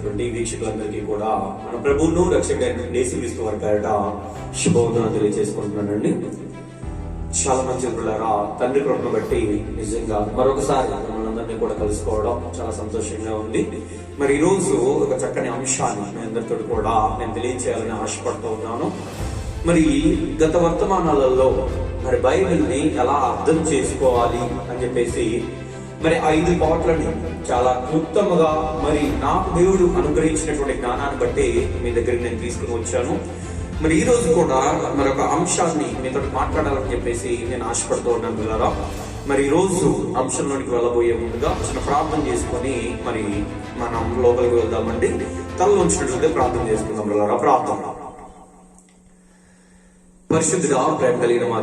చూస్తున్నటువంటి వీక్షకులందరికీ కూడా మన ప్రభువును రక్షకుడైన యేసుక్రీస్తు వారి పేరిట శుభవందనాలు తెలియజేసుకుంటున్నానండి. చాలా మంచి పిల్లరా, తండ్రి కృపను బట్టి నిజంగా మరొకసారి మనందరినీ కూడా కలుసుకోవడం చాలా సంతోషంగా ఉంది. మరి ఈ రోజు ఒక చక్కని అంశాన్ని మీ అందరితో కూడా నేను తెలియచేయాలని ఆశపడుతూ ఉన్నాను. మరి గత వర్తమానాలలో మరి బైబిల్ని ఎలా అర్థం చేసుకోవాలి అని చెప్పేసి మరి 5 పాటలని చాలా క్లుప్తముగా మరి నాకు దేవుడు అనుగ్రహించినటువంటి జ్ఞానాన్ని బట్టి మీ దగ్గరికి నేను తీసుకుని వచ్చాను. మరి ఈ రోజు కూడా మరొక అంశాన్ని మీతో మాట్లాడాలని చెప్పేసి నేను ఆశపడుతూ ఉన్నాను పిల్లరా. మరి ఈ రోజు అంశంలోనికి వెళ్ళబోయే ముందుగా చిన్న ప్రార్థన చేసుకొని మరి మనం లోపలికి వెళ్దామండి. తలలో ఉంచినట్లయితే ప్రార్థన చేసుకుందాం పిల్లరా. ప్రార్థన. పరిశుద్ధుడా, ప్రేమ కలిగిన మా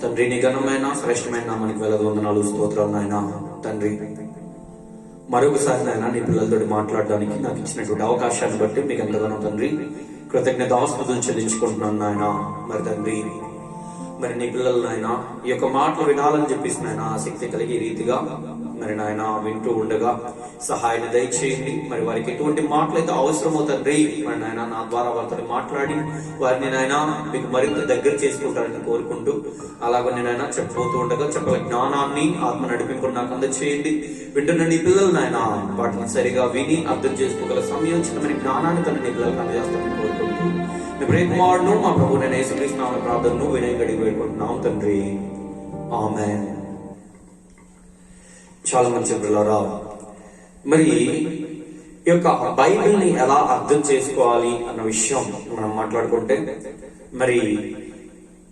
తండ్రి, నీ ఘనమైన శ్రేష్టమైన నామానికి వేలాది వందనాలు, స్తోత్రాలు నాయన. తండ్రి, మరొకసారి నాయన నీ పిల్లలతో మాట్లాడడానికి నాకు ఇచ్చినటువంటి అవకాశాన్ని బట్టి మీకు ఎంతగానో తండ్రి కృతజ్ఞతాస్తుతులు చెల్లించుకుంటున్నాను నాయన. మరి తండ్రి, మరి నీ పిల్లలు నాయన ఈ యొక్క మాటలు వినాలని చెప్పేసి నాయన ఆసక్తి కలిగే రీతిగా మరి నాయన వింటూ ఉండగా సహాయాన్ని దయచేయండి. మరి వారికి ఎటువంటి మాటలు అయితే అవసరమో తండ్రి, మరి నాయన నా ద్వారా వారితో మాట్లాడి వారిని నాయన మీకు మరింత దగ్గర చేసుకుంటారని కోరుకుంటూ, అలాగని నాయన చెప్పబోతూ ఉండగా చెప్పగల జ్ఞానాన్ని ఆత్మ నడిపింపుడు నాకు అందచేయండి. వింటున్న నీ పిల్లలు నాయన వాటిని సరిగా విని అర్థం చేసుకోగల సమయోచితమైన జ్ఞానాన్ని తన నీ పిల్లలకు అందజేస్తామని కోరుకుంటూ మీ ప్రేమను మా ప్రభు నేను యేసుక్రీస్తు నామమున ప్రార్థనను వినయంగా వేడుకుంటున్నాం తండ్రి, ఆమేన్. చాలా మంచి పిల్లరా, మరి ఈ యొక్క బైబిల్ని ఎలా అర్థం చేసుకోవాలి అన్న విషయం మనం మాట్లాడుకుంటే మరి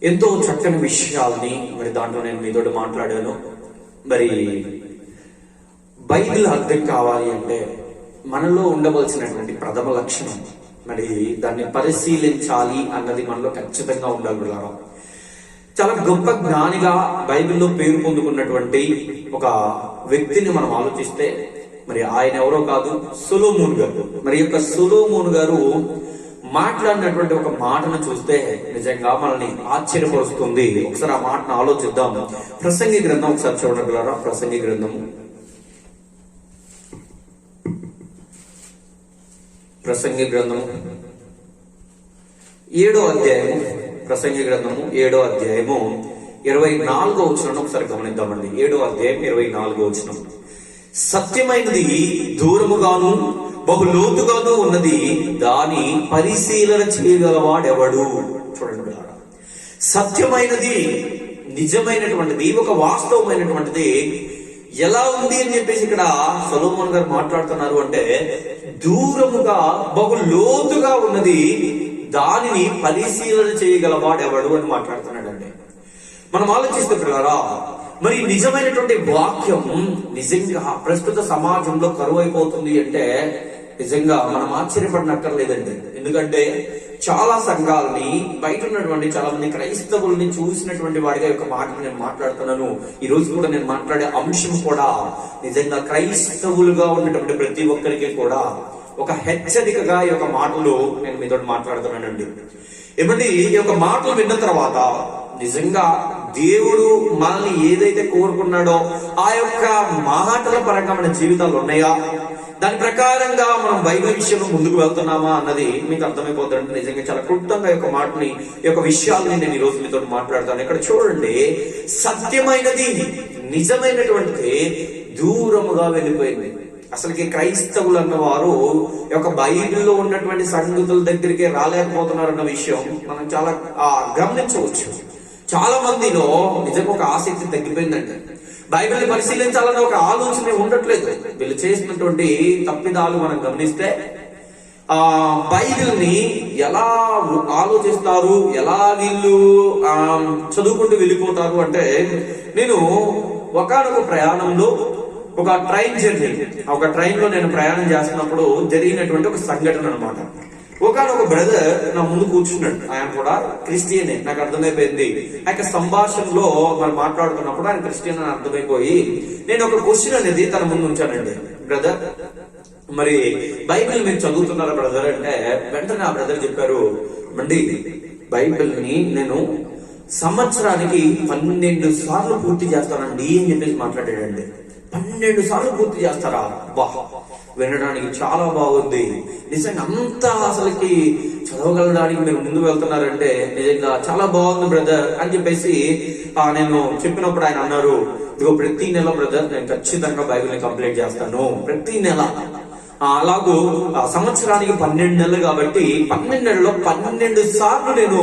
ఎంతో చక్కని విషయాల్ని మరి దాంట్లో నేను మీతో మాట్లాడాను. మరి బైబిల్ అర్థం కావాలి అంటే మనలో ఉండవలసినటువంటి ప్రథమ లక్షణం మరి దాన్ని పరిశీలించాలి అన్నది మనలో ఖచ్చితంగా ఉండాలి పిల్లరా. చాలా గొప్ప జ్ఞానిగా బైబిల్లో పేరు పొందుకున్నటువంటి ఒక వ్యక్తిని మనం ఆలోచిస్తే మరి ఆయన ఎవరో కాదు, సొలొమోను గారు. మరి యొక్క సొలొమోను గారు మాట్లాడినటువంటి ఒక మాటను చూస్తే నిజంగా మనల్ని ఆశ్చర్యపరుస్తుంది. ఒకసారి ఆ మాటను ఆలోచిద్దాం. ప్రసంగి గ్రంథం ఒకసారి చూడగలరా? ప్రసంగి గ్రంథము 7వ అధ్యాయము, ప్రసంగి గ్రంథము 7వ అధ్యాయము 24వ వచనం ఒకసారి గమనిద్దామండి. 7వ అధ్యాయం 24వ వచనం. సత్యమైనది దూరముగాను బహు లోతుగాను ఉన్నది, దాని పరిశీలన చేయగలవాడెవడు? చూడండి, సత్యమైనది, నిజమైనటువంటిది, ఒక వాస్తవమైనటువంటిది ఎలా ఉంది అని చెప్పేసి ఇక్కడ సొలొమోను గారు మాట్లాడుతున్నారు. అంటే దూరముగా బహు లోతుగా ఉన్నది, దానిని పరిశీలన చేయగలవాడెవడు అని మాట్లాడుతున్నాడండి. మనం ఆలోచిస్తే పిల్లరా, మరి నిజమైనటువంటి వాక్యం నిజంగా ప్రస్తుత సమాజంలో కరువైపోతుంది అంటే నిజంగా మనం ఆశ్చర్యపడినక్కర్లేదండి. ఎందుకంటే చాలా సంఘాలని, బయట ఉన్నటువంటి చాలా మంది క్రైస్తవుల్ని చూసినటువంటి వాడిగా యొక్క మాటను నేను మాట్లాడుతున్నాను. ఈ రోజు కూడా నేను మాట్లాడే అంశం కూడా నిజంగా క్రైస్తవులుగా ఉన్నటువంటి ప్రతి ఒక్కరికి కూడా ఒక హెచ్చరికగా ఈ యొక్క మాటలు నేను మీతో మాట్లాడుతున్నానండి. ఏమంటే ఈ యొక్క మాటలు విన్న తర్వాత నిజంగా దేవుడు మనల్ని ఏదైతే కోరుకున్నాడో ఆ యొక్క మాటల పరంగా మన జీవితాలు ఉన్నాయా, దాని ప్రకారంగా మనం బైబిల్ విషయంలో ముందుకు వెళ్తున్నామా అన్నది మీకు అర్థమైపోతుందంటే నిజంగా చాలా క్లుప్తంగా యొక్క మాటని, ఈ యొక్క విషయాల్ని నేను ఈ రోజు మీతో మాట్లాడతాను. ఇక్కడ చూడండి, సత్యమైనది, నిజమైనటువంటిది దూరముగా వెళ్ళిపోయింది. అసలుకి క్రైస్తవులు అన్న వారు యొక్క బైబిల్లో ఉన్నటువంటి సంగతుల దగ్గరికి రాలేకపోతున్నారన్న విషయం మనం చాలా గమనించవచ్చు. చాలా మందిలో నిజంగా ఒక ఆసక్తి తగ్గిపోయిందండి. బైబిల్ని పరిశీలించాలన్న ఒక ఆలోచన ఉండట్లేదు. వీళ్ళు చేసినటువంటి తప్పిదాలు మనం గమనిస్తే బైబిల్ని ఎలా ఆలోచిస్తారు, ఎలా వీళ్ళు చదువుకుంటూ వెళ్ళిపోతారు అంటే, నేను ఒకానొక ప్రయాణంలో ఒక ట్రైన్ జర్నీ, ఒక ట్రైన్ లో నేను ప్రయాణం చేస్తున్నప్పుడు జరిగినటువంటి ఒక సంఘటన అనమాట. ఒకనొక బ్రదర్ నా ముందు కూర్చున్నాడు. ఆయన కూడా క్రిస్టియనే, నాకు అర్థమైపోయింది. ఆ యొక్క సంభాషణలో మనం మాట్లాడుతున్నప్పుడు ఆయన క్రిస్టియన్ అని అర్థమైపోయి నేను ఒక క్వశ్చన్ అనేది తన ముందు ఉంచానండి. బ్రదర్, మరి బైబిల్ మీరు చదువుతున్నారా బ్రదర్ అంటే, వెంటనే ఆ బ్రదర్ చెప్పారు, అండి బైబిల్ని నేను సంవత్సరానికి 12 సార్లు పూర్తి చేస్తానండి అని చెప్పేసి మాట్లాడాడండి. 12 సార్లు పూర్తి చేస్తారా? బా, వినడానికి చాలా బాగుంది, నిజంగా అంతా అసలుకి చదవగలడానికి మీరు ముందు వెళ్తున్నారంటే నిజంగా చాలా బాగుంది బ్రదర్ అని చెప్పేసి నేను చెప్పినప్పుడు ఆయన అన్నారు, ఇదిగో ప్రతి నెల బ్రదర్ నేను ఖచ్చితంగా బైబిల్ని కంప్లీట్ చేస్తాను, ప్రతి నెల. అలాగూ సంవత్సరానికి 12 నెలలు కాబట్టి 12 నెలల్లో 12 సార్లు నేను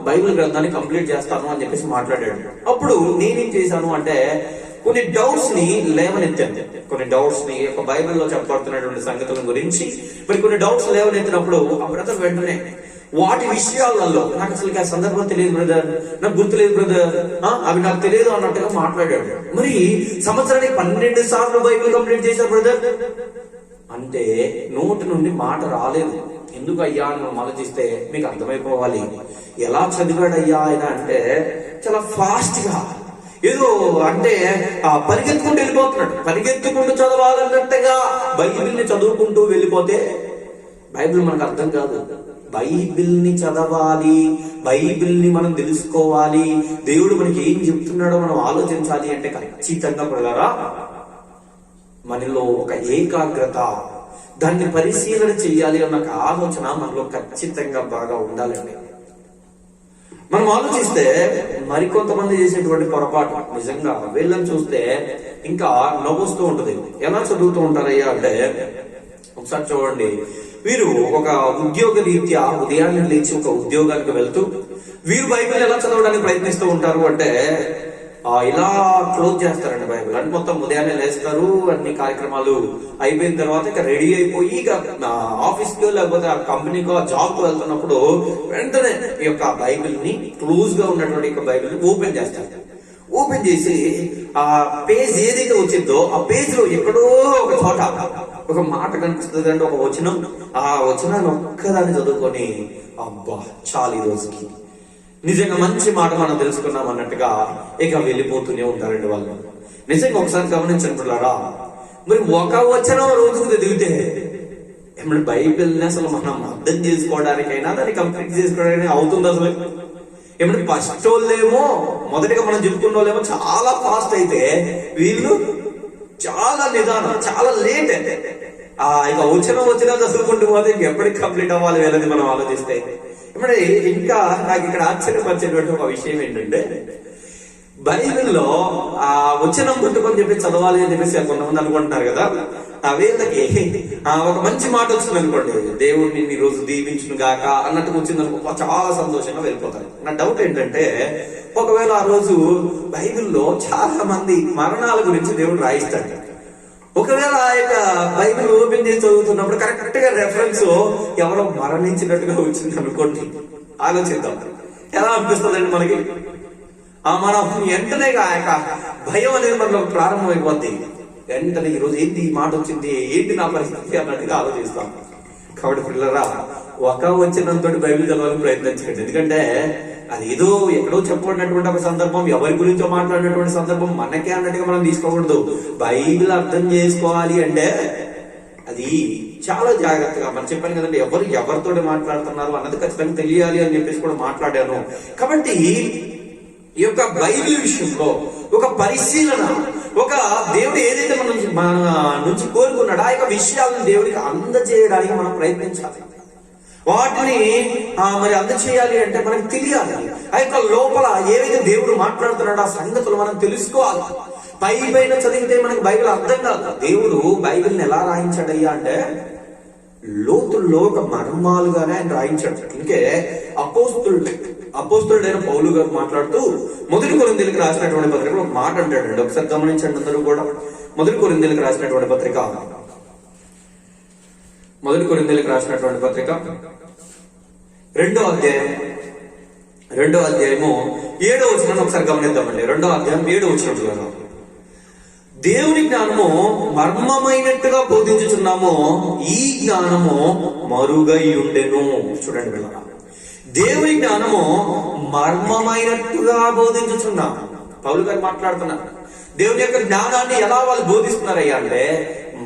బైబిల్ గ్రంథాన్ని కంప్లీట్ చేస్తాను అని చెప్పేసి మాట్లాడాడు. అప్పుడు నేనేం చేశాను అంటే కొన్ని డౌట్స్ ని లేవనెత్తాను. కొన్ని డౌట్స్ ని ఒక బైబిల్లో చెప్పబడుతున్నటువంటి సంగతుల గురించి మరి కొన్ని డౌట్స్ లేవనెత్తినప్పుడు ఆ బ్రదర్ వెంటనే వాటి విషయాలలో నాకు అసలు ఆ సందర్భం తెలియదు బ్రదర్, నాకు గుర్తులేదు బ్రదర్, అవి నాకు తెలియదు అన్నట్టుగా మాట్లాడాడు. మరి సంవత్సరానికి 12 సార్లు బైబిల్ కంప్లీట్ చేశారు బ్రదర్ అంటే నోటి నుండి మాట రాలేదు. ఎందుకు అయ్యా అని మనం ఆలోచిస్తే మీకు అర్థమైపోవాలి. ఎలా చదివాడయ్యా ఆయన అంటే చాలా ఫాస్ట్ గా ఏదో అంటే పరిగెత్తుకుంటూ వెళ్ళిపోతున్నాడు. పరిగెత్తుకుంటూ చదవాలన్నట్టుగా బైబిల్ని చదువుకుంటూ వెళ్ళిపోతే బైబిల్ మనకు అర్థం కాదు. బైబిల్ని చదవాలి, బైబిల్ని మనం తెలుసుకోవాలి, దేవుడు మనకి ఏం చెప్తున్నాడో మనం ఆలోచించాలి అంటే ఖచ్చితంగా ప్రగారా మనలో ఒక ఏకాగ్రత, దాన్ని పరిశీలన చెయ్యాలి అన్న ఒక ఆలోచన మనలో ఖచ్చితంగా బాగా ఉండాలండి. మనం ఆలోచిస్తే మరికొంతమంది చేసేటువంటి పొరపాటు నిజంగా వీళ్ళని చూస్తే ఇంకా నవ్వుస్తూ ఉంటది. ఎలా చదువుతూ ఉంటారయ్యా అంటే ఒకసారి చూడండి, వీరు ఒక ఉద్యోగ రీత్యా ఉదయాన్నే లేచి ఒక ఉద్యోగానికి వెళ్తూ వీరు బైబిల్ ఎలా చదవడానికి ప్రయత్నిస్తూ ఉంటారు అంటే ఇలా క్లోజ్ చేస్తారండి బైబిల్. అంటే మొత్తం ఉదయాన్నే లేస్తారు, అన్ని కార్యక్రమాలు అయిపోయిన తర్వాత ఇక రెడీ అయిపోయి ఇక ఆఫీస్కో లేకపోతే ఆ కంపెనీకో జాబ్కి వెళ్తున్నప్పుడు వెంటనే ఈ యొక్క బైబిల్ ని క్లోజ్ గా ఉన్నటువంటి బైబిల్ ని ఓపెన్ చేస్తారు. ఓపెన్ చేసి ఆ పేజ్ ఏదైతే వచ్చిందో ఆ పేజ్ లో ఎక్కడో ఒక చోట ఒక మాట కనిపిస్తుంది అంటే ఒక వచనం, ఆ వచనాన్ని ఒక్కదాన్ని చదువుకొని అబ్బా చాలు ఈ రోజుకి నిజంగా మంచి మాట మనం తెలుసుకున్నాం అన్నట్టుగా ఇక వెళ్ళిపోతూనే ఉంటారండి వాళ్ళు. నిజంగా ఒకసారి గమనించనుకున్నారా, మరి ఒక వచనం రోజుకు చదివితే ఏమంటే బైబిల్ని అసలు మనం అర్థం చేసుకోవడానికైనా దాన్ని కంప్లీట్ చేసుకోవడానికి అవుతుంది అసలు. ఏమంటే ఫస్ట్ వాళ్ళేమో మొదటిగా మనం చెప్పుకున్న వాళ్ళేమో చాలా ఫాస్ట్ అయితే వీళ్ళు చాలా నిదానం, చాలా లేట్. ఇక వచ్చిన చదువుకుంటూ పోతే ఎప్పటికి కంప్లీట్ అవ్వాలి వీళ్ళని మనం ఆలోచిస్తే. ఇప్పుడు ఇంకా నాకు ఇక్కడ ఆశ్చర్యపరిచేటువంటి ఒక విషయం ఏంటంటే బైబిల్లో వచనం పుట్టుకొని చెప్పి చదవాలి అని చెప్పేసి కొంతమంది అనుకుంటున్నారు కదా. వీళ్ళకి ఒక మంచి మాట వచ్చింది అనుకోండి, దేవుడిని ఈ రోజు దీవించును గాక అన్నట్టు వచ్చింది అనుకో, చాలా సంతోషంగా వెళ్ళిపోతారు. నా డౌట్ ఏంటంటే ఒకవేళ ఆ రోజు బైబిల్లో చాలా మంది మరణాల గురించి దేవుడు రాయిస్తాడు. ఒకవేళ ఆ యొక్క బైబిల్ ఓపెన్ చేసి చదువుతున్నప్పుడు కరెక్ట్ గా రెఫరెన్స్ ఎవరో మరణించినట్టుగా వచ్చింది అనుకోండి, ఆలోచిద్దాం ఎలా అనిపిస్తుందండి మనకి. మనం వెంటనే ఆ యొక్క భయం అనేది మనలో ప్రారంభమైపోద్ది. వెంటనే ఈ రోజు ఏంటి ఈ మాట వచ్చింది, ఏంటి నా పరిస్థితి అన్నట్టుగా ఆలోచిస్తాం. కాబట్టి పిల్లరా ఒక వచ్చినంతో బైబిల్ చదవాలని ప్రయత్నించండి. ఎందుకంటే అది ఏదో ఎక్కడో చెప్పబడినటువంటి ఒక సందర్భం, ఎవరి గురించో మాట్లాడినటువంటి సందర్భం మనకే అన్నట్టుగా మనం తీసుకోకూడదు. బైబిల్ అర్థం చేసుకోవాలి అంటే అది చాలా జాగ్రత్తగా మనం చెప్పాను కదండి, ఎవరితో మాట్లాడుతున్నారు అన్నది ఖచ్చితంగా తెలియాలి అని చెప్పేసి కూడా మాట్లాడాను. కాబట్టి ఈ యొక్క బైబిల్ విషయంలో ఒక పరిశీలన, ఒక దేవుడు ఏదైతే మన నుంచి కోరుకున్నాడో ఆ యొక్క విషయాలను దేవుడికి అందజేయడానికి మనం ప్రయత్నించాలి. వాటిని మరి అందచేయాలి అంటే మనకు తెలియాలి. ఆ యొక్క లోపల ఏవైతే దేవుడు మాట్లాడుతున్నాడో ఆ సంగతులు మనం తెలుసుకోవాలి. పైన చదివితే మనకి బైబిల్ అర్థం కాదు. దేవుడు బైబిల్ని ఎలా రాయించాడయ్యా అంటే లోతుల్లో ఒక మర్మాలుగానే ఆయన రాయించాడు. ఇంకే అపోస్తుడైన పౌలు గారు మాట్లాడుతూ 1 కొరింథీయులకు రాసినటువంటి పత్రికలో ఒక మాట అంటాడండి. ఒకసారి గమనించండి అందరూ కూడా. 1 కొరింథీయులకు రాసినటువంటి పత్రిక 1 కొరింథీయులకు రాసినటువంటి పత్రిక 2వ అధ్యాయము 7వ వచనాన్ని ఒకసారి గమనిద్దామండి. 2వ అధ్యాయం 7వ వచనం, దేవుని జ్ఞానము మర్మమైనట్టుగా బోధించుచున్నాము, ఈ జ్ఞానము మరుగై ఉండెను. చూడండి పిల్లరా, దేవుని జ్ఞానము మర్మమైనట్టుగా బోధించుచున్నాం. పౌలు గారు మాట్లాడుతున్నారు. దేవుని యొక్క జ్ఞానాన్ని ఎలా వాళ్ళు బోధిస్తున్నారయ్యా అంటే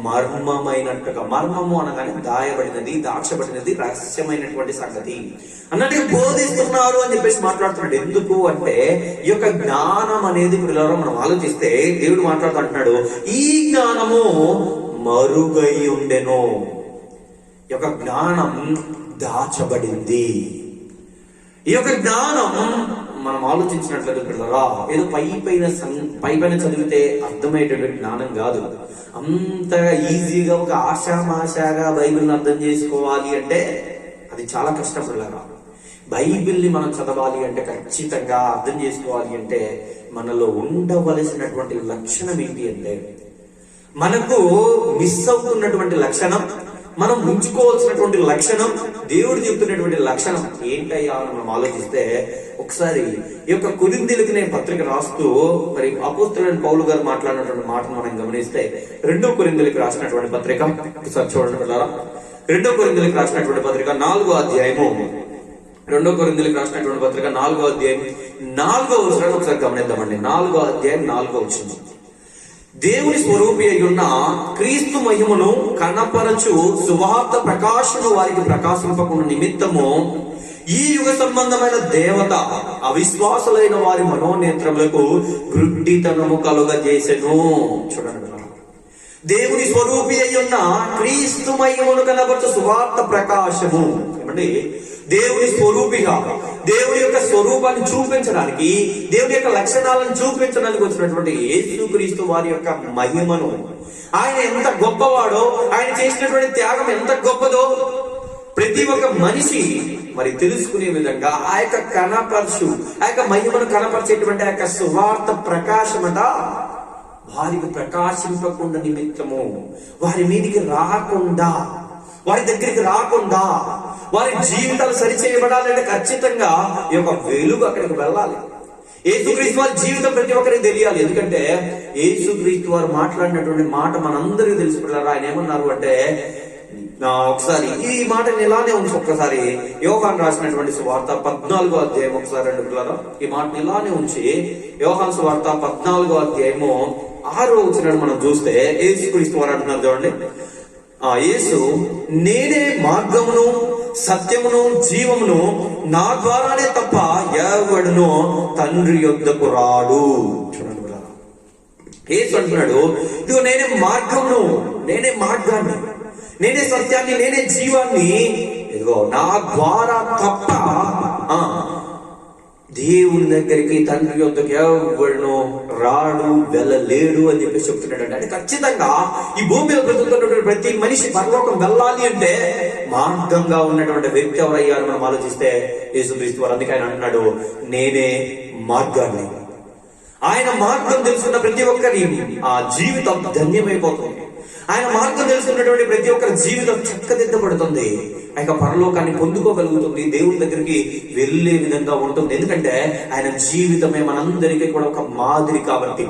మర్మమైనట్టుగా. మర్మము అనగానే దాయబడినది, దాచబడినది, రహస్యమైనటువంటి సంగతి అన్నట్టుగా బోధిస్తున్నారు అని చెప్పేసి మాట్లాడుతున్నాడు. ఎందుకు అంటే ఈ యొక్క జ్ఞానం అనేది పిల్లలు మనం ఆలోచిస్తే దేవుడు మాట్లాడుతుంటున్నాడు, ఈ జ్ఞానము మరుగై ఉండెను. ఈ యొక్క జ్ఞానం దాచబడింది. ఈ యొక్క జ్ఞానం మనం ఆలోచించినట్లయితే పిల్లరా, ఏదో పైపైన చదివితే అర్థమయ్యేటటువంటి జ్ఞానం కాదు. అంతగా ఈజీగా ఒక ఆషామాషాగా బైబిల్ని అర్థం చేసుకోవాలి అంటే అది చాలా కష్టం పిల్లరా. బైబిల్ని మనం చదవాలి అంటే, ఖచ్చితంగా అర్థం చేసుకోవాలి అంటే మనలో ఉండవలసినటువంటి లక్షణం ఏంటి అంటే, మనకు మిస్ అవుతున్నటువంటి లక్షణం, మనం ఉంచుకోవాల్సినటువంటి లక్షణం, దేవుడు చెప్తున్నటువంటి లక్షణం ఏంటయ్యా అని మనం ఆలోచిస్తే, ఒకసారి ఈ యొక్క కొరింథీయులకు నేను పత్రిక రాస్తూ మరి అపోస్తలుడైన పౌలు గారు మాట్లాడినటువంటి మాటను మనం గమనిస్తే, 2 కొరింథీయులకు రాసినటువంటి పత్రిక ఒకసారి చూడండి పిల్లరా. 2 కొరింథీయులకు రాసినటువంటి పత్రిక 4వ అధ్యాయము, 2 కొరింథీయులకు రాసినటువంటి పత్రిక 4వ అధ్యాయం 4వ వచనాన్ని ఒకసారి గమనిద్దామండి. 4వ అధ్యాయం 4వ వచనం. దేవుని స్వరూపి అయి ఉన్న క్రీస్తు మహిమను కనపరచు సువార్త ప్రకాశము వారికి ప్రకాశింపకుండా నిమిత్తము ఈ యుగ సంబంధమైన దేవత అవిశ్వాసులైన వారి మనోనేత్రములకు గ్రుడ్డితనము కలుగజేసెను. చూడండి, దేవుని స్వరూపి అయి ఉన్న క్రీస్తు మహిమను కనపరచు సువార్త ప్రకాశము. ఏమండి, దేవుని స్వరూపిగా, దేవుని యొక్క స్వరూపాన్ని చూపించడానికి, దేవుని యొక్క లక్షణాలను చూపించడానికి వచ్చినటువంటి యేసుక్రీస్తు వారి యొక్క మహిమను, ఆయన ఎంత గొప్పవాడో, ఆయన చేసినటువంటి త్యాగం ఎంత గొప్పదో ప్రతి ఒక్క మనిషి మరి తెలుసుకునే విధంగా ఆ యొక్క ఆ యొక్క మహిమను కనపరిచేటువంటి ఆ యొక్క సువార్త ప్రకాశమట వారికి ప్రకాశింపకుండా నిమిత్తము, వారి మీదికి రాకుండా, వారి దగ్గరికి రాకుండా, వారి జీవితాలు సరిచేయబడాలంటే ఖచ్చితంగా ఈ యొక్క వెలుగు అక్కడికి వెళ్ళాలి. యేసుక్రీస్తు వారి జీవితం ప్రతి ఒక్కరికి తెలియాలి. ఎందుకంటే యేసుక్రీస్తు వారు మాట్లాడినటువంటి మాట మనందరికీ తెలుసుకున్నారు. ఆయన ఏమన్నారు అంటే, ఒకసారి ఈ మాటని ఇలానే ఉంచి, ఒక్కసారి యోహాను రాసినటువంటి సువార్త 14వ అధ్యాయం ఒకసారి రెండు పిల్లలు ఈ మాటని ఇలానే ఉంచి, యోహాను సువార్త 14వ అధ్యాయము 6వ వచనాన్ని మనం చూస్తే యేసుక్రీస్తు వారు అంటున్నారు చూడండి, యేసు నేనే మార్గమును సత్యమును జీవమును, నా ద్వారానే తప్ప ఎవడును తండ్రి యొద్దకు రాడు. చూడండి, యేసు అంటున్నాడు, ఇదిగో నేనే మార్గమును, నేనే మార్గాన్ని, నేనే సత్యాన్ని, నేనే జీవాన్ని, ఇదిగో నా ద్వారా తప్ప దేవుని దగ్గరికి తండ్రి యొద్దకు ఎవడును రాడు, వెళ్ళలేడు అని చెప్పేసి చెప్తున్నాడు. అంటే ఖచ్చితంగా ఈ భూమి మీద బ్రతుకుతున్నటువంటి ప్రతి మనిషి పరలోకం వెళ్ళాలి అంటే మార్గంగా ఉన్నటువంటి వ్యక్తి ఎవరయ్యారు మనం ఆలోచిస్తే యేసుక్రీస్తు వారు. అందుకే ఆయన అంటున్నాడు, నేనే మార్గాన్ని. ఆయన మార్గం తెలుసుకున్న ప్రతి ఒక్కరి ఆ జీవితం ధన్యమైపోతుంది. ఆయన మార్గం తెలుసుకున్నటువంటి ప్రతి ఒక్కరి జీవితం చక్కదిద్దబడుతుంది. ఆ యొక్క పరలోకాన్ని పొందుకోగలుగుతుంది, దేవుని దగ్గరికి వెళ్ళే విధంగా ఉంటుంది. ఎందుకంటే ఆయన జీవితమే మనందరికీ కూడా ఒక మాదిరి కాబట్టి,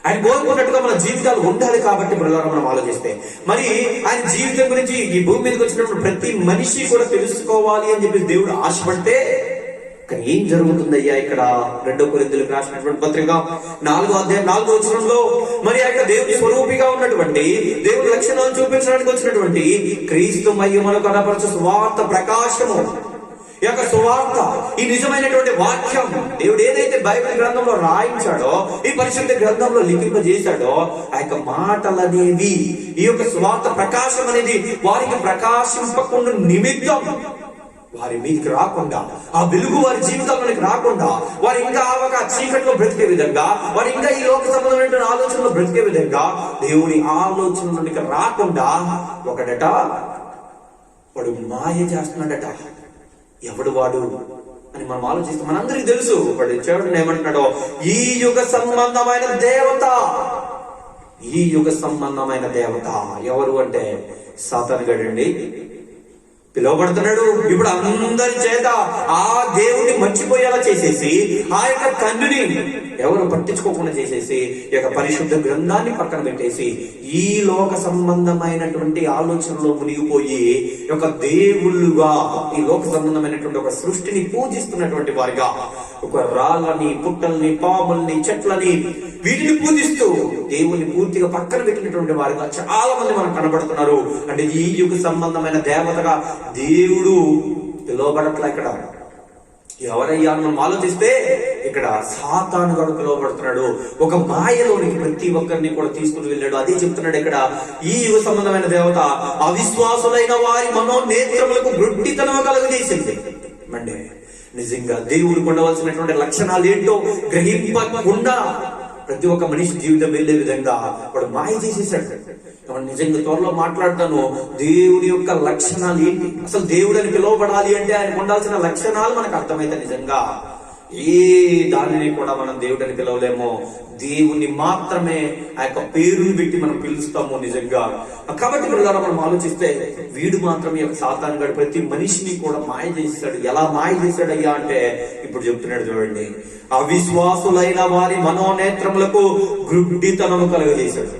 ఆయన కోరుకున్నట్టుగా మన జీవితాలు ఉండాలి కాబట్టి మనం ఆలోచిస్తే, మరి ఆయన జీవితం గురించి ఈ భూమి మీదకి వచ్చినప్పుడు ప్రతి మనిషి కూడా తెలుసుకోవాలి అని చెప్పి దేవుడు ఆశపడితే, కానీ ఏం జరుగుతుందయ్యా ఇక్కడ 2 కొరింథీయులకు రాసినటువంటి పత్రిక 4వ అధ్యాయం 4వ వచనంలో, మరి ఆ యొక్క దేవుని స్వరూపిగా ఉన్నటువంటి, దేవుని లక్షణాలు చూపించడానికి వచ్చినటువంటి క్రీస్తు మహిమను కనపరచు సువార్త ప్రకాశము, ఈ యొక్క సువార్త, ఈ నిజమైనటువంటి వాక్యం, దేవుడు ఏదైతే బైబిల్ గ్రంథంలో రాయించాడో, ఈ పరిశుద్ధ గ్రంథంలో లిఖింపజేశాడో, ఆ యొక్క మాటలనేవి, ఈ యొక్క సువార్త ప్రకాశం అనేది వారికి ప్రకాశింపకుండా నిమిత్తం, వారి మీదకి రాకుండా, ఆ వెలుగు వారి జీవితంలోనికి రాకుండా, వారు ఇంకా ఒక చీకట్లో బ్రతికే విధంగా, వారు ఇంకా ఈ లోక సంబంధమైన ఆలోచనలో బ్రతికే విధంగా, దేవుని ఆలోచనలోనికి రాకుండా ఒకడట వాడు మాయ చేస్తున్నాడట. ఎవడు వాడు అని మనం ఆలోచిస్తాం. మనందరికీ తెలుసు వాడు చెవుడు ఏమంటున్నాడో, ఈ యుగ సంబంధమైన దేవత, ఈ యుగ సంబంధమైన దేవత ఎవరు అంటే సాతాను గడండి పిలువబడుతున్నాడు. ఇప్పుడు అందరి చేత ఆ దేవుడిని మర్చిపోయేలా చేసేసి, ఆ యొక్క తండ్రిని ఎవరు పట్టించుకోకుండా చేసేసి, ఈ యొక్క పరిశుద్ధ గ్రంథాన్ని పక్కన పెట్టేసి, ఈ లోక సంబంధమైనటువంటి ఆలోచనలో మునిగిపోయి ఒక దేవుళ్ళుగా, ఈ లోక సంబంధమైనటువంటి ఒక సృష్టిని పూజిస్తున్నటువంటి వారిగా, ఒక రాళ్ళని, పుట్టల్ని, పాముల్ని, చెట్లని, వీటిని పూజిస్తూ దేవుని పూర్తిగా పక్కన పెట్టినటువంటి వారిగా చాలా మంది మనకు కనబడుతున్నారు. అంటే ఈ యుగ సంబంధమైన దేవతగా దేవుడు పిలువబడట్లా. ఇక్కడ ఎవరయ్యా మనం ఆలోచిస్తే ఇక్కడ సాతానుగాడు పిలువబడుతున్నాడు. ఒక మాయలోనికి ప్రతి ఒక్కరిని కూడా తీసుకుని వెళ్ళాడు. అదే చెప్తున్నాడు ఇక్కడ. ఈ యుగ సంబంధమైన దేవత అవిశ్వాసులైన వారి మనోనేత్రములకు గ్రుడ్డితనం కలుగజేసింది. అంటే నిజంగా దేవుడికి ఉండవలసినటువంటి లక్షణాలు ఏంటో గ్రహింపకుండా ప్రతి ఒక్క మనిషి జీవితం వెళ్ళే విధంగా వాడు మాయ చేసేసాడు. నిజంగా త్వరలో మాట్లాడతాను. దేవుడి యొక్క లక్షణాలు ఏంటి, అసలు దేవుడు అని పిలువబడాలి అంటే ఆయనకు ఉండాల్సిన లక్షణాలు మనకు అర్థమైతే నిజంగా ఏ దానిని కూడా మనం దేవుడని పిలవలేమో. దేవుణ్ణి మాత్రమే ఆ యొక్క పేరుని పెట్టి మనం పిలుస్తాము నిజంగా. కాబట్టి ఇక్కడ మనం ఆలోచిస్తే వీడు మాత్రమే యొక్క సాతాను గడు ప్రతి మనిషిని కూడా మాయ చేశాడు. ఎలా మాయ చేశాడయ్యా అంటే ఇప్పుడు చెప్తున్నాడు చూడండి. అవిశ్వాసులైన వారి మనోనేత్రములకు గ్రుడ్డితనము కలుగజేశాడు.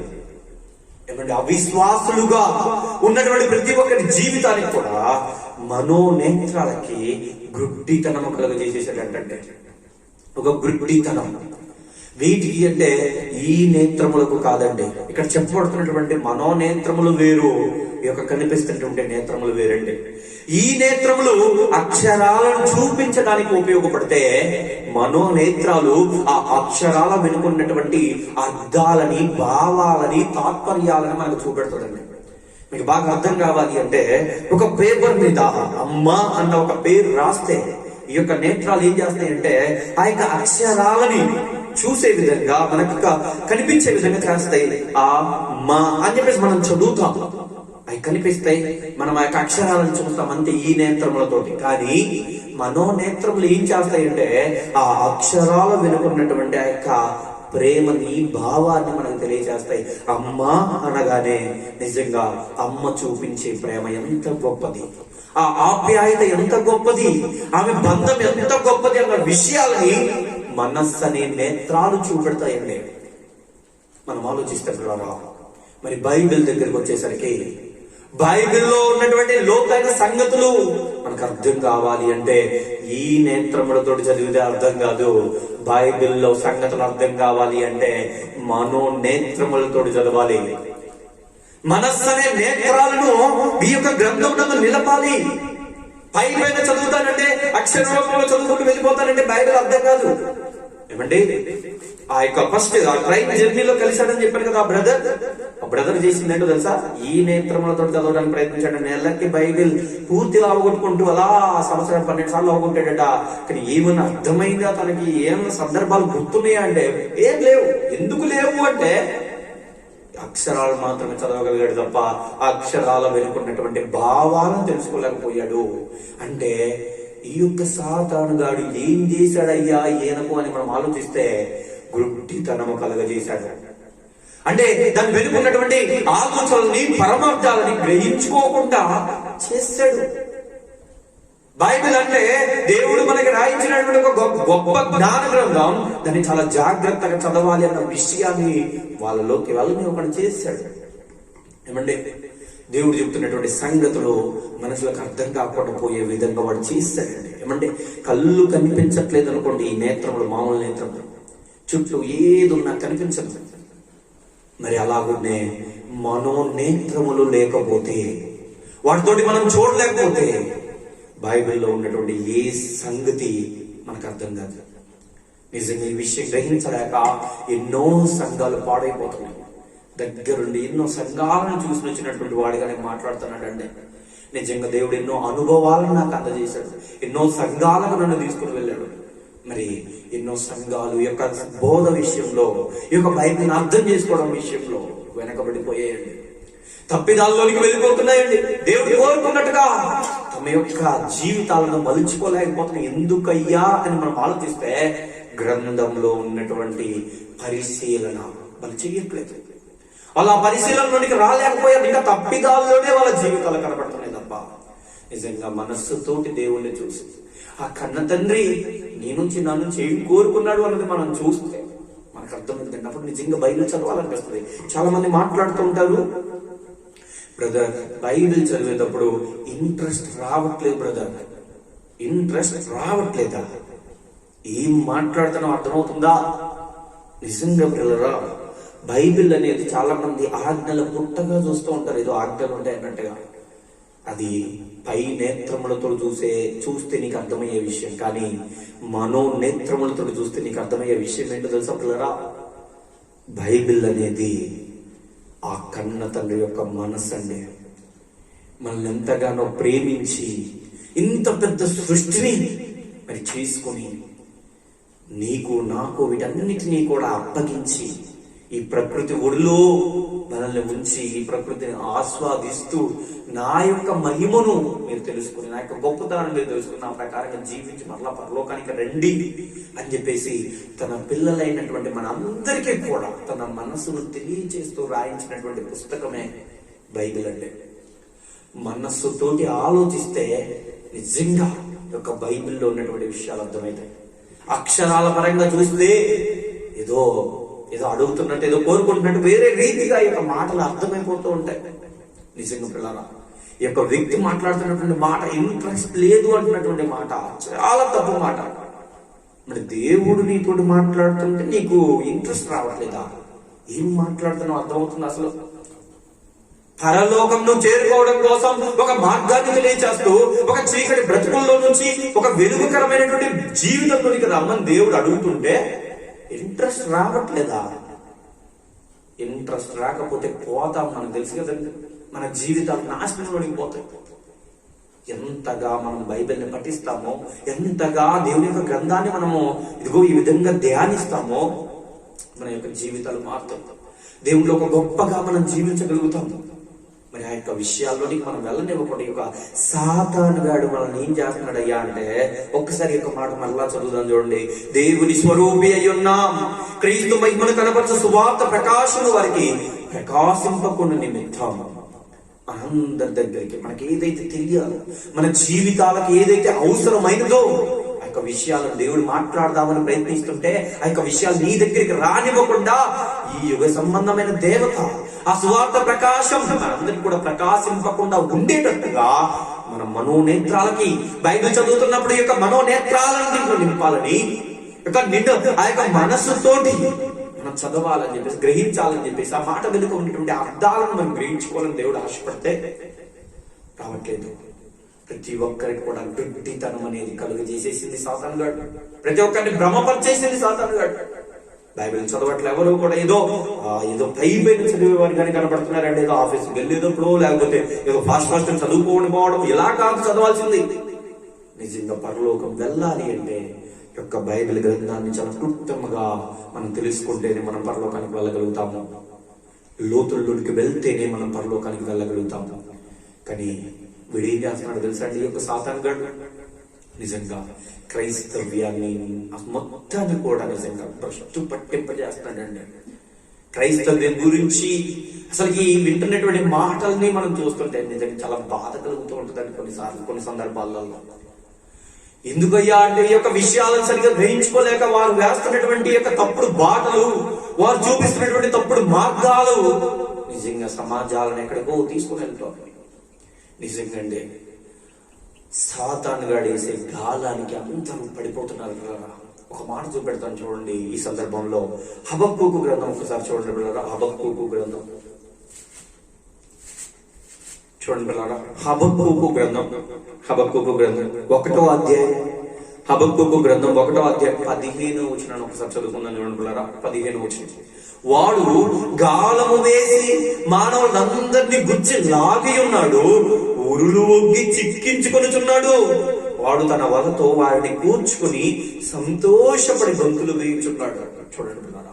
ఏమంటే అవిశ్వాసులుగా ఉన్నటువంటి ప్రతి ఒక్కరి జీవితానికి కూడా మనోనేత్రాలకి గ్రుడ్డితనము కలుగజేసేసాడు. అంటే ఒక గ్రుడ్డితనం వీటికి అంటే ఈ నేత్రములకు కాదండి. ఇక్కడ చెప్పబడుతున్నటువంటి మనోనేత్రములు వేరు, ఈ యొక్క కనిపిస్తున్నటువంటి నేత్రములు వేరండి. ఈ నేత్రములు అక్షరాలను చూపించడానికి ఉపయోగపడితే మనోనేత్రాలు ఆ అక్షరాల వెనుకున్నటువంటి అర్థాలని, భావాలని, తాత్పర్యాలని మనకు చూపెడుతుందండి. మీకు బాగా అర్థం కావాలి అంటే ఒక పేపర్ మీద అమ్మ అన్న ఒక పేరు రాస్తే ఈ యొక్క నేత్రాలు ఏం చేస్తాయంటే ఆ యొక్క అక్షరాలని చూసే విధంగా, మనకు కనిపించే విధంగా చేస్తాయి. ఆ మా అని చెప్పేసి మనం చదువుతాం, అవి కనిపిస్తాయి, మనం ఆ యొక్క అక్షరాలను చూస్తాం అంతే ఈ నేత్రములతోటి. కానీ మనోనేత్రములు ఏం చేస్తాయంటే ఆ అక్షరాల వెనుకున్నటువంటి ఆ యొక్క ప్రేమని, భావాన్ని మనకు తెలియజేస్తాయి. అమ్మ అనగానే నిజంగా అమ్మ చూపించే ప్రేమ ఎంత గొప్పది, ఆ ఆప్యాయత ఎంత గొప్పది, ఆమె బంధం ఎంత గొప్పది అన్న విషయాలని మనస్సు అనే నేత్రాలు చూపెడతాయండి. మనం ఆలోచిస్తే మరి బైబిల్ దగ్గరికి వచ్చేసరికి బైబిల్లో ఉన్నటువంటి లోతైన సంగతులు మనకు అర్థం కావాలి అంటే ఈ నేత్రములతో చదివితే అర్థం కాదు. బైబిల్లో సంగతులు అర్థం కావాలి అంటే మనోనేత్రములతో చదవాలి. మనస్సు అనే నేత్రాలను ఈ యొక్క గ్రంథంలో నిలపాలి. పైన చదువుతానంటే అక్షరరూపంలో చదువుకుంటూ వెళ్ళిపోతానంటే బైబిల్ అర్థం కాదు. ఏమండి ఆ యొక్క ఫస్ట్ ఆ ట్రైన్ జర్నీలో కలిశాడని చెప్పాను కదా ఆ బ్రదర్ చేసిందేంటో తెలుసా? ఈ నేత్రములతో చదవడానికి ప్రయత్నించాడు. నెలకి బైబిల్ పూర్తిగా అవగొట్టుకుంటూ అలా సంవత్సరం 12 సార్లు అవగొట్టాడట. కానీ ఏమన్నా అర్థమైందా తనకి? ఏమన్నా సందర్భాలు గుర్తున్నాయా అంటే ఏం లేవు. ఎందుకు లేవు అంటే అక్షరాలు మాత్రమే చదవగలిగాడు తప్ప అక్షరాల వెనుకున్నటువంటి భావాలను తెలుసుకోలేకపోయాడు. అంటే ఈ యొక్క సాతానుగాడు ఏం చేశాడయ్యా ఈయనకు అని మనం ఆలోచిస్తే గుడ్డితనము కలగజేశాడు. అంటే దాని వెనుకున్నటువంటి ఆలోచనల్ని, పరమార్థాలని గ్రహించుకోకుండా చేశాడు. బైబిల్ అంటే దేవుడు మనకి రాయించినటువంటి ఒక గొప్ప జ్ఞాన గ్రంథం. దాన్ని చాలా జాగ్రత్తగా చదవాలి అన్న విషయాన్ని వాళ్ళలోకి వాళ్ళని ఒకటి చేశాడు. ఏమండి దేవుడు చెప్తున్నటువంటి సంగతులు మనసులకు అర్థం కాకుండా పోయే విధంగా వాడు చేస్తాడండి. ఏమంటే కళ్ళు కనిపించట్లేదు అనుకోండి, ఈ నేత్రములు మామూలు నేత్రములు, చుట్టూ ఏదున్నా కనిపించదు. మరి అలాగనే మనోనేత్రములు లేకపోతే, వాటితోటి మనం చూడలేకపోతే బైబిల్లో ఉన్నటువంటి ఏ సంగతి మనకు అర్థం కాదు. నిజంగా ఈ విషయం గ్రహించలేక ఎన్నో సంఘాలు పాడైపోతున్నాయి. దగ్గరుండి ఎన్నో సంఘాలను చూసి వచ్చినటువంటి వాడిగానే మాట్లాడుతున్నాడండి. నిజంగా దేవుడు ఎన్నో అనుభవాలను నాకు అందజేశాడు. ఎన్నో సంఘాలకు నన్ను తీసుకుని వెళ్ళాడు. మరి ఎన్నో సంఘాలు యొక్క బోధ విషయంలో, ఈ యొక్క బైబిల్ని అర్థం చేసుకోవడం విషయంలో వెనకబడిపోయాయండి. తప్పిదాల్లోనికి వెళ్ళిపోతున్నాయండి. దేవుడు కోరుకున్నట్టుగా తమ యొక్క జీవితాలను మలుచుకోలేకపోతున్నాయి. ఎందుకయ్యా అని మనం ఆలోచిస్తే గ్రంథంలో ఉన్నటువంటి పరిశీలన వాళ్ళు చేయట్లేదు. వాళ్ళ పరిశీలనలోనికి రాలేకపోయారు. ఇంకా తప్పిదాల్లోనే వాళ్ళ జీవితాలు కనబడుతున్నాయి తప్ప నిజంగా మనస్సుతోటి దేవుణ్ణి చూసి ఆ కన్న తండ్రి నీ నుంచి నా నుంచి ఏం కోరుకున్నాడు అన్నది మనం చూస్తే మనకు అర్థమైందండి. అప్పుడు నిజంగా బైబిల్ చదవాలనిపిస్తుంది. చాలా మంది మాట్లాడుతూ ఉంటారు, బ్రదర్ బైబిల్ చదివేటప్పుడు ఇంట్రెస్ట్ రావట్లేదు బ్రదర్, ఇంట్రెస్ట్ రావట్లేదా? ఏం మాట్లాడుతున్నా అర్థమవుతుందా? నిజంగా పిల్లరా, బైబిల్ అనేది చాలా మంది ఆజ్ఞల పుట్టగా చూస్తూ ఉంటారు. ఏదో ఆజ్ఞలు ఉంటాయి అన్నట్టుగా. అది పై నేత్రములతో చూస్తే నీకు అర్థమయ్యే విషయం, కానీ మనోనేత్రములతో చూస్తే నీకు అర్థమయ్యే విషయం ఏంటో తెలుసా పిల్లరా? బైబిల్ అనేది ఆ కన్న తండ్రి యొక్క మనస్సు అండి. మనల్ని ఎంతగానో ప్రేమించి ఇంత పెద్ద సృష్టిని మరి చేసుకుని నీకు నాకు వీటన్నిటినీ కూడా అప్పగించి ఈ ప్రకృతి ఒడిలో మనల్ని ఉంచి ఈ ప్రకృతిని ఆస్వాదిస్తూ నా యొక్క మహిమను మీరు తెలుసుకుని, నా యొక్క గొప్పతనాన్ని మీరు తెలుసుకుని నా ప్రకారంగా జీవించి మరలా పరలోకానికి రండి అని చెప్పేసి తన పిల్లలైనటువంటి మన అందరికీ కూడా తన మనసును తెలియచేస్తూ రాయించినటువంటి పుస్తకమే బైబిల్ అంటే. మనస్సుతోటి ఆలోచిస్తే నిజంగా యొక్క బైబిల్లో ఉన్నటువంటి విషయాలు అర్థమవుతాయి. అక్షరాల పరంగా చూస్తే ఏదో అడుగుతున్నట్టు, ఏదో కోరుకుంటున్నట్టు వేరే రీతిగా ఈ యొక్క మాటలు అర్థమైపోతూ ఉంటాయి. నిజంగా పిల్లరా, ఈ యొక్క వ్యక్తి మాట్లాడుతున్నటువంటి మాట ఇంట్రెస్ట్ లేదు అంటున్నటువంటి మాట చాలా తప్పు మాట. మరి దేవుడు నీతోటి మాట్లాడుతుంటే నీకు ఇంట్రెస్ట్ రావట్లేదా? ఏం మాట్లాడుతున్నావు అర్థమవుతుంది అసలు? పరలోకంను చేరుకోవడం కోసం ఒక మార్గాన్ని తెలియచేస్తూ ఒక చీకటి బ్రతుకుల్లో నుంచి ఒక వెలుగుకరమైనటువంటి జీవితంలోనికి రమ్మని దేవుడు అడుగుతుంటే ఇంట్రెస్ట్ రావట్లేదా? ఇంట్రెస్ట్ రాకపోతే పోతాం, మనకు తెలుసు కదండి. మన జీవితాలు నాశనంలోనికి పోతాయి. ఎంతగా మనం బైబిల్ని పఠిస్తామో, ఎంతగా దేవుని యొక్క గ్రంథాన్ని మనము ఇదిగో ఈ విధంగా ధ్యానిస్తామో మన యొక్క జీవితాలు మారుతాయి. దేవుడిలో ఒక గొప్పగా మనం జీవించగలుగుతాం. మరి ఆ యొక్క విషయాల్లోనికి మనం వెళ్ళనివ్వకుండా ఒక సాతాను గాడు మనల్ని ఏం చేస్తున్నాడయ్యా అంటే, ఒక్కసారి యొక్క మాట మరలా చదువుదాం చూడండి. దేవుని స్వరూపి అయ్యున్నాం, క్రీస్తు మహిమను కనపరచు సువార్త ప్రకాశము వారికి ప్రకాశింపకుండా నిమిత్తం అందరి దగ్గరికి మనకి ఏదైతే తెలియాలో, మన జీవితాలకు ఏదైతే అవసరమైనదో ఆ యొక్క విషయాలను దేవుడు మాట్లాడదామని ప్రయత్నిస్తుంటే ఆ యొక్క విషయాలు నీ దగ్గరికి రానివ్వకుండా ఈ యుగ సంబంధమైన దేవత ఆ సువార్త ప్రకాశం మనందరికి కూడా ప్రకాశింపకుండా ఉండేటట్టుగా మన మనోనేత్రాలకి బైబిల్ చదువుతున్నప్పుడు యొక్క మనోనేత్రాలను దీంట్లో నింపాలని, ఆ యొక్క మనస్సుతోటి మనం చదవాలని చెప్పేసి, గ్రహించాలని చెప్పేసి, ఆ మాట వెనుక ఉన్నటువంటి అర్థాలను మనం గ్రహించుకోవాలని దేవుడు ఆశపడితే రావట్లేదు. ప్రతి ఒక్కరికి కూడా గుడ్డితనం అనేది కలుగజేసేసింది సాతాను గాడు. ప్రతి ఒక్కరిని భ్రమపరిచేసింది సాతాను గాడు. బైబిల్ చదవట్లు ఎవరు కూడా ఏదో పైపైన చదివేవారు కానీ కనపడుతున్నారండి. ఏదో ఆఫీస్కి వెళ్ళేటప్పుడు లేకపోతే ఏదో ఫాస్ట్ చదువుకోని పోవడం, ఇలా కాదు చదవాల్సింది. నిజంగా పరలోకం వెళ్ళాలి అంటే యొక్క బైబిల్ గ్రంథాన్ని చాలా క్లుప్తంగా మనం తెలుసుకుంటేనే మనం పరలోకానికి వెళ్ళగలుగుతాము. లోతుల్లోకి వెళ్తేనే మనం పరలోకానికి వెళ్ళగలుగుతాము. కానీ వీడు ఏం చేస్తున్నాడు తెలుసా అండి? ఈ యొక్క సాతాను గాడు నిజంగా క్రైస్తవ్యాన్ని మొత్తాన్ని కూడా నిజంగా భ్రష్టు పట్టింపజేస్తున్నాడండి. క్రైస్తవ్యం గురించి అసలు ఈ వింటున్నటువంటి మాటల్ని మనం చూస్తుంటే నిజంగా చాలా బాధ కలుగుతూ ఉంటుందండి కొన్ని సందర్భాలలో. ఎందుకయ్యా అంటే ఈ యొక్క విషయాలను సరిగ్గా గ్రహించుకోలేక వారు వేస్తున్నటువంటి యొక్క తప్పుడు బాటలు, వారు చూపిస్తున్నటువంటి తప్పుడు మార్గాలు నిజంగా సమాజాలను ఎక్కడికో తీసుకుని వెళ్తారు. నిజంగా అండి సాతాను గాడు వేసే గాలానికి అందరూ పడిపోతున్నారు పిల్లరా. ఒక మాట చూపెడతాను చూడండి ఈ సందర్భంలో. హబక్కూకు గ్రంథం ఒకసారి చూడండి పిల్లరా. హబక్కూకు గ్రంథం చూడండి పిల్లరా. హబక్కూకు గ్రంథం 1వ అధ్యాయం. హబక్కూకు గ్రంథం 1వ అధ్యాయం 15వ వచనాన్ని ఒకసారి చదువుకుందాం చూడండి పిల్లరా. 15వ వచనం. వాడు గాలము వేసి మానవులందరినీ గుచ్చి లాగి ఉన్నాడు, ఉరులు ఒగ్గి చిక్కించుకొనుచున్నాడు. వాడు తన వలతో వారిని కూర్చుకుని సంతోషపడి గొంతులు వేయించున్నాడు. చూడండి పిల్లరా,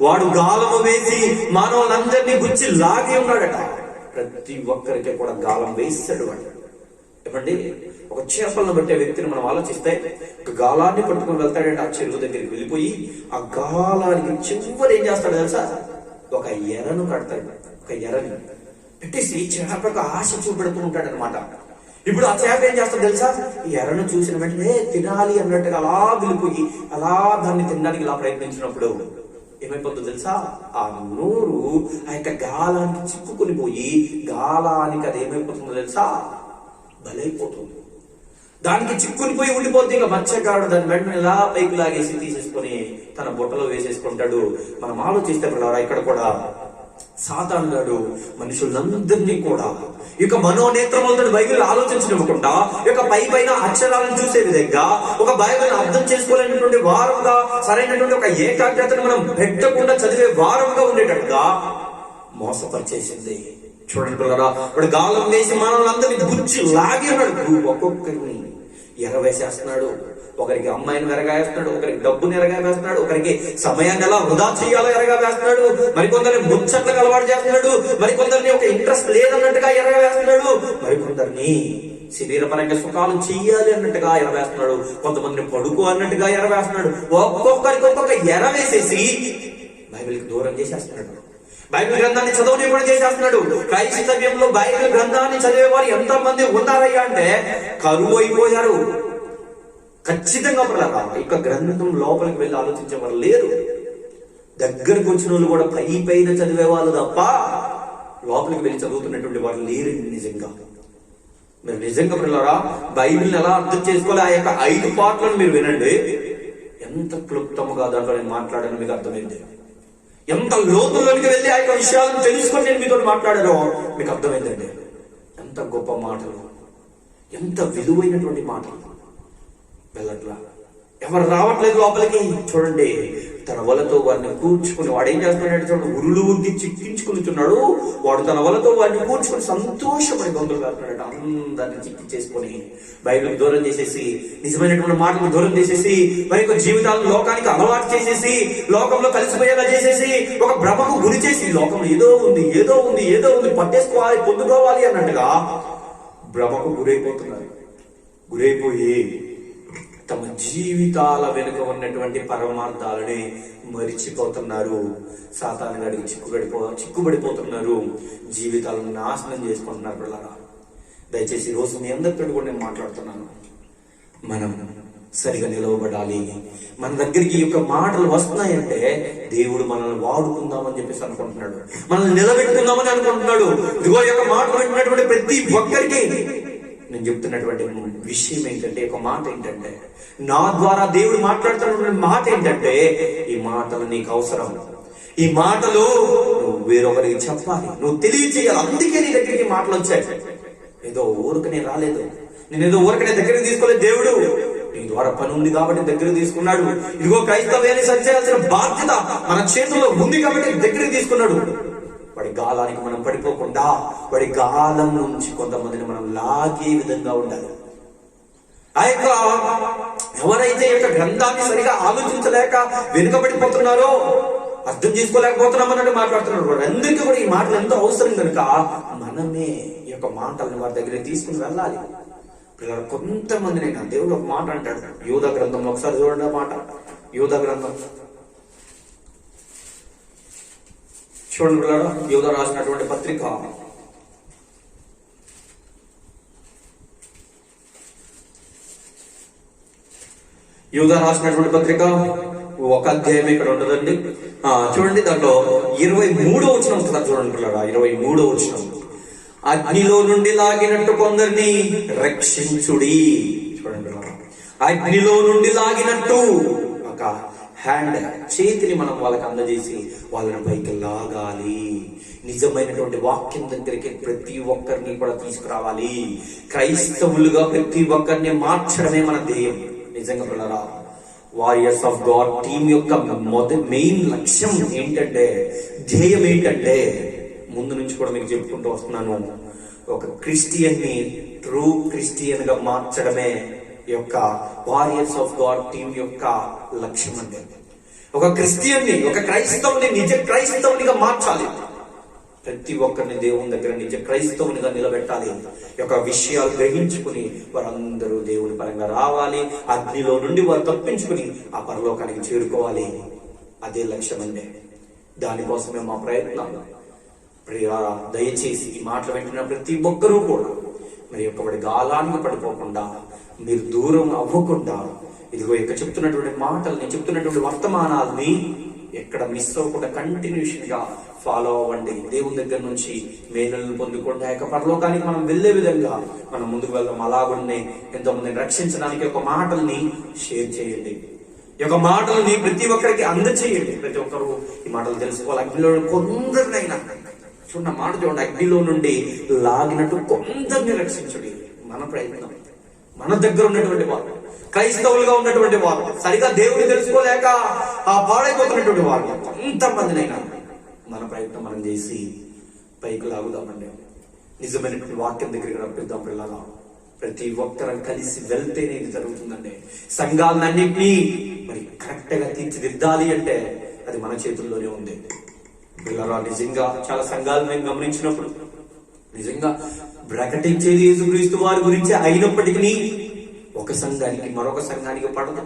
వాడు గాలము వేసి మానవులందరినీ గుచ్చి లాగి ఉన్నాడట. ప్రతి ఒక్కరికి కూడా గాలం వేస్తాడు వాడు. ఏమండి, ఒక చేపలను పట్టే వ్యక్తిని మనం ఆలోచిస్తే ఒక గాలాన్ని పట్టుకుని వెళ్తాడంటే ఆ చెరువు దగ్గరికి వెళ్ళిపోయి ఆ గాలానికి చివరి ఏం చేస్తాడు తెలుసా? ఒక ఎరను కడతాడు. ఒక ఎరని పెట్టేసి చేపకు ఆశ చూపెడుతూ ఉంటాడు అనమాట. ఇప్పుడు ఆ చేప ఏం చేస్తాడు తెలుసా? ఈ ఎరను చూసిన వెంటనే తినాలి అన్నట్టుగా అలా వెళ్ళిపోయి అలా దాన్ని తినడానికి ఇలా ప్రయత్నించినప్పుడు ఏమైపోతుంది తెలుసా? ఆ నోరు ఆ యొక్క గాలానికి చిక్కుకొని పోయి గాలానికి అది ఏమైపోతుందో తెలుసా? బలైపోతుంది. దానికి చిక్కుని పోయి ఉండిపోతే ఇక మత్స్యకారుడు దాని వెంటనే ఇలా పైకి లాగేసి తీసేసుకొని తన బుట్టలో వేసేసుకుంటాడు. మనం ఆలోచిస్తే పిల్లరా, ఇక్కడ కూడా సాతాను గాడు మనుషులందరినీ కూడా ఇక మనోనేత్రములతో బైబిల్ ఆలోచించనివ్వకుండా ఇక పైన అక్షరాలను చూసే విధంగా ఒక బైబిల్ అర్థం చేసుకోలేనటువంటి వారంగా, సరైనటువంటి ఒక ఏకాగ్రతను మనం పెట్టకుండా చదివే వారంగా ఉండేటట్టుగా మోసపరిచేసింది. చూడండి పిల్లరా, వాడు గాలం వేసి మనల్ని గుచ్చి లాగి ఉన్నాడు. ఒక్కొక్కరిని ఎరవేసేస్తున్నాడు. ఒకరికి అమ్మాయిని ఎరగావేస్తున్నాడు, ఒకరికి డబ్బుని ఎరగావేస్తున్నాడు, ఒకరికి సమయాన్ని ఎలా వృధా చేయాలో ఎరగావేస్తున్నాడు, మరికొందరిని ముచ్చట్లకు అలవాటు చేస్తున్నాడు, మరికొందరిని ఒక ఇంట్రెస్ట్ లేదన్నట్టుగా ఎరగావేస్తున్నాడు, మరికొందరిని శరీరపరంగా సుఖాలు చెయ్యాలి అన్నట్టుగా ఎరవేస్తున్నాడు, కొంతమందిని పడుకో అన్నట్టుగా ఎరవేస్తున్నాడు. ఒక్కొక్కరికి ఒక్కొక్క ఎరవేసేసి బైబిల్కి దూరం చేసేస్తున్నాడు. బైబిల్ గ్రంథాన్ని చదవనివ్వడం చేసేస్తున్నాడు. క్రైస్తవ్యంలో బైబిల్ గ్రంథాన్ని చదివేవారు ఎంతమంది ఉన్నారయ్యా అంటే కరువు అయిపోయారు. ఖచ్చితంగా ఇక గ్రంథం లోపలికి వెళ్ళి ఆలోచించేవారు లేరు. దగ్గరకు వచ్చిన వాళ్ళు కూడా పైన చదివేవాళ్ళు తప్ప లోపలికి వెళ్ళి చదువుతున్నటువంటి వారు లేరు. నిజంగా మీరు నిజంగా పిల్లరా బైబిల్ని ఎలా అర్థం చేసుకోవాలి, ఆ యొక్క 5 పార్ట్లను మీరు వినండి. ఎంత క్లుప్తముగా దాంట్లో నేను మాట్లాడాను మీకు అర్థమైంది. ఎంత లోతుల్లోనికి వెళ్ళి ఆ యొక్క విషయాలను తెలుసుకొని నేను మీతో మాట్లాడానో మీకు అర్థమైందండి. ఎంత గొప్ప మాటలు, ఎంత విలువైనటువంటి మాటలు. వెళ్ళట్లా, ఎవరు రావట్లేదు లోపలికి. చూడండి, తన వలతో వాడిని కూర్చుకుని వాడు ఏం చేస్తున్నాడు చూడండి, ఉరులు ఉద్ది చిక్కించుకునిచున్నాడు. వాడు తన వలతో వాడిని కూర్చుకుని సంతోషపడి గొంతులు కాస్తున్నాడు. అందరిని చిక్కి చేసుకుని బైబిల్ దూరం చేసేసి, నిజమైనటువంటి మాటలు దూరం చేసేసి, మరి జీవితాలను లోకానికి అలవాటు చేసేసి, లోకంలో కలిసిపోయేలా చేసేసి, ఒక భ్రమకు గురి చేసి, లోకంలో ఏదో ఉంది ఏదో ఉంది ఏదో ఉంది పట్టేసుకోవాలి పొందుకోవాలి అన్నట్టుగా భ్రమకు గురైపోతున్నారు. గురైపోయి తమ జీవితాల వెనుక ఉన్నటువంటి పరమార్థాలని మరిచిపోతున్నారు. సాతాను గడికి చిక్కుబడిపోతున్నారు. జీవితాలను నాశనం చేసుకుంటున్నారు. పిల్లరా, దయచేసి రోజు మీ అందరితో కూడా నేను మాట్లాడుతున్నాను. మనం సరిగా నిలవబడాలి. మన దగ్గరికి ఈ యొక్క మాటలు వస్తున్నాయంటే దేవుడు మనల్ని వాడుకుందామని చెప్పేసి అనుకుంటున్నాడు, మనల్ని నిలబెట్టుకుందామని అనుకుంటున్నాడు. ఇదిగో ఈ యొక్క మాటలు వింటున్నటువంటి ప్రతి ఒక్కరికి నేను చెప్తున్నటువంటి విషయం ఏంటంటే, ఒక మాట ఏంటంటే, నా ద్వారా దేవుడు మాట్లాడుతున్నటువంటి మాట ఏంటంటే, ఈ మాటలు నీకు అవసరం. ఈ మాటలు నువ్వు వేరొకరికి చెప్పాలి, నువ్వు తెలియచేయాలి. అందుకే నీ దగ్గరికి మాటలు వచ్చాయి. ఏదో ఊరికనే రాలేదు, నేనేదో ఊరికనే దగ్గరికి తీసుకోలేదు. దేవుడు నీ ద్వారా పని ఉంది కాబట్టి దగ్గర తీసుకున్నాడు. ఇదిగో క్రైస్తవ్యాన్ని సరిచేయాల్సిన బాధ్యత మన చేతుల్లో ఉంది కాబట్టి దగ్గరికి తీసుకున్నాడు. వాడి గాలానికి మనం పడిపోకుండా వాడి గాలం నుంచి కొంతమందిని మనం లాగే విధంగా ఉండాలి. ఆ యొక్క ఎవరైతే ఈ యొక్క గ్రంథాన్ని సరిగా ఆలోచించలేక వెనుకబడిపోతున్నారో, అర్థం చేసుకోలేకపోతున్నామన్నట్టు మాట్లాడుతున్నారు. వారందరికీ కూడా ఈ మాటలు ఎంతో అవసరం కనుక మనమే ఈ యొక్క మాటలను వారి దగ్గర తీసుకుని వెళ్ళాలి. పిల్లలు కొంతమందినైనా దేవుడు ఒక మాట అంటాడు యూదా గ్రంథంలో. ఒకసారి చూడండి ఆ మాట, యూదా గ్రంథం చూడండి పిల్లలు. యూదా రాసినటువంటి పత్రిక యూదా రాసినటువంటి పత్రిక 1 అధ్యాయం ఇక్కడ ఉంటుందండి. చూడండి, దాంట్లో 23వ వచనం ఒకసారి చూడండి పిల్లలు. 23వ వచనం, అగ్నిలో నుండి లాగినట్టు కొందరిని రక్షించుడి. చూడండి, అగ్నిలో నుండి లాగినట్టు ఒక హ్యాండ్, చేతిని మనం వాళ్ళకి అందజేసి వాళ్ళని పైకి లాగాలి. నిజమైనటువంటి వాక్యం దగ్గరికి ప్రతి ఒక్కరిని కూడా తీసుకురావాలి. క్రైస్తవులుగా ప్రతి ఒక్కరిని మార్చడమే మన ధ్యేయం. నిజంగా పిల్లరా, వారియర్స్ ఆఫ్ గాడ్ టీమ్ యొక్క మెయిన్ లక్ష్యం ఏంటంటే, ధ్యేయం ఏంటంటే, ముందు నుంచి కూడా మీకు చెప్పుకుంటూ వస్తున్నాను, ఒక క్రిస్టియన్ ని ట్రూ క్రిస్టియన్ గా మార్చడమే యొక్క వారియర్స్ ఆఫ్ గాడ్ టీమ్ యొక్క లక్ష్యం. అంటే ఒక క్రిస్టియన్ ని, ఒక క్రైస్తవుని నిజ క్రైస్తవునిగా మార్చాలి. ప్రతి ఒక్కరిని దేవుని దగ్గర నిజ క్రైస్తవునిగా నిలబెట్టాలి. యొక్క విషయాలు గ్రహించుకుని వారందరూ దేవుని పరంగా రావాలి. అగ్నిలో నుండి వారు తప్పించుకుని ఆ పరలోకానికి చేరుకోవాలి. అదే లక్ష్యం అండి. దానికోసమే మా ప్రయత్నాలు. దయచేసి ఈ మాటలు వింటున్న ప్రతి ఒక్కరూ కూడా మరి యొక్క గాలానికి పడిపోకుండా, మీరు దూరం అవ్వకుండా, ఇదిగో ఇక్కడ చెప్తున్నటువంటి మాటల్ని, చెప్తున్నటువంటి వర్తమానాల్ని ఎక్కడ మిస్ అవ్వకుండా కంటిన్యూషన్ గా ఫాలో అవ్వండి. దేవుని దగ్గర నుంచి మేలులను పొందుకోండి. ఆ యొక్క పరలోకానికి మనం వెళ్లే విధంగా మనం ముందుకు వెళ్దాం. అలాగనే ఎంతో మందిని రక్షించడానికి ఒక మాటల్ని షేర్ చేయండి. ఈ యొక్క మాటల్ని ప్రతి ఒక్కరికి అందచేయండి. ప్రతి ఒక్కరు ఈ మాటలు తెలుసుకోవాలి. అగ్నిలో కొందరినైనా చూడండి మాట చూడండి, అగ్నిలో నుండి లాగినట్టు కొందరిని రక్షించుడి. మన ప్రయత్నం, మన దగ్గర ఉన్నటువంటి వారు, క్రైస్తవులుగా ఉన్నటువంటి వారు, సరిగా దేవుని తెలుసుకోలేక ఆ పాడైపోతున్నటువంటి వారు కొంతమందినైనా మన ప్రయత్నం మనం చేసి పైకి లాగుదామండి. నిజమైనటువంటి వాక్యం దగ్గరికి రప్పిద్దాం. పిల్లగా ప్రతి ఒక్కరం కలిసి వెళ్తేనే ఇది జరుగుతుందండి. సంఘాలన్నింటినీ మరి కరెక్ట్ గా తీర్చిదిద్దాలి అంటే అది మన చేతుల్లోనే ఉంది. పిల్లరా నిజంగా చాలా సంఘాలు మేము గమనించినప్పుడు నిజంగా ప్రకటించేది యేసుక్రీస్తు వారి గురించి అయినప్పటికీ ఒక సంఘానికి మరొక సంఘానికి పడదు,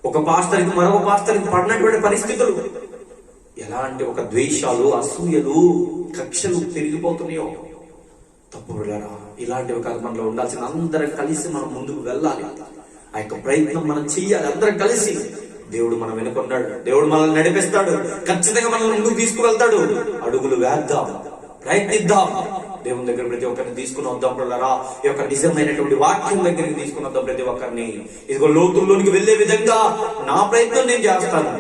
ఒక పాస్టర్కి మరొక పాస్టర్కి పడినటువంటి పరిస్థితులు ఎలాంటి ఒక ద్వేషాలు, అసూయలు, కక్షలు పెరిగిపోతున్నాయో. తప్పు వెళ్ళరా, ఇలాంటివి కాదు మనలో ఉండాల్సిన. అందరం కలిసి మనం ముందుకు వెళ్ళాలి. ఆ యొక్క ప్రయత్నం మనం చెయ్యాలి. అందరం కలిసి. దేవుడు మనం వెనుకున్నాడు, దేవుడు మనల్ని నడిపిస్తాడు, ఖచ్చితంగా మనల్ని ముందుకు తీసుకువెళ్తాడు. అడుగులు వేద్దాం, ప్రయత్నిద్దాం. దేవుని దగ్గర ప్రతి ఒక్కరిని తీసుకుని వద్దాం. పిల్లరా ఈ యొక్క నిజమైనటువంటి వాక్యం దగ్గరికి తీసుకుని వద్దాం ప్రతి ఒక్కరిని. ఇదిగో లోతుల్లోనికి వెళ్లే విధంగా నా ప్రయత్నం నేను చేస్తాను.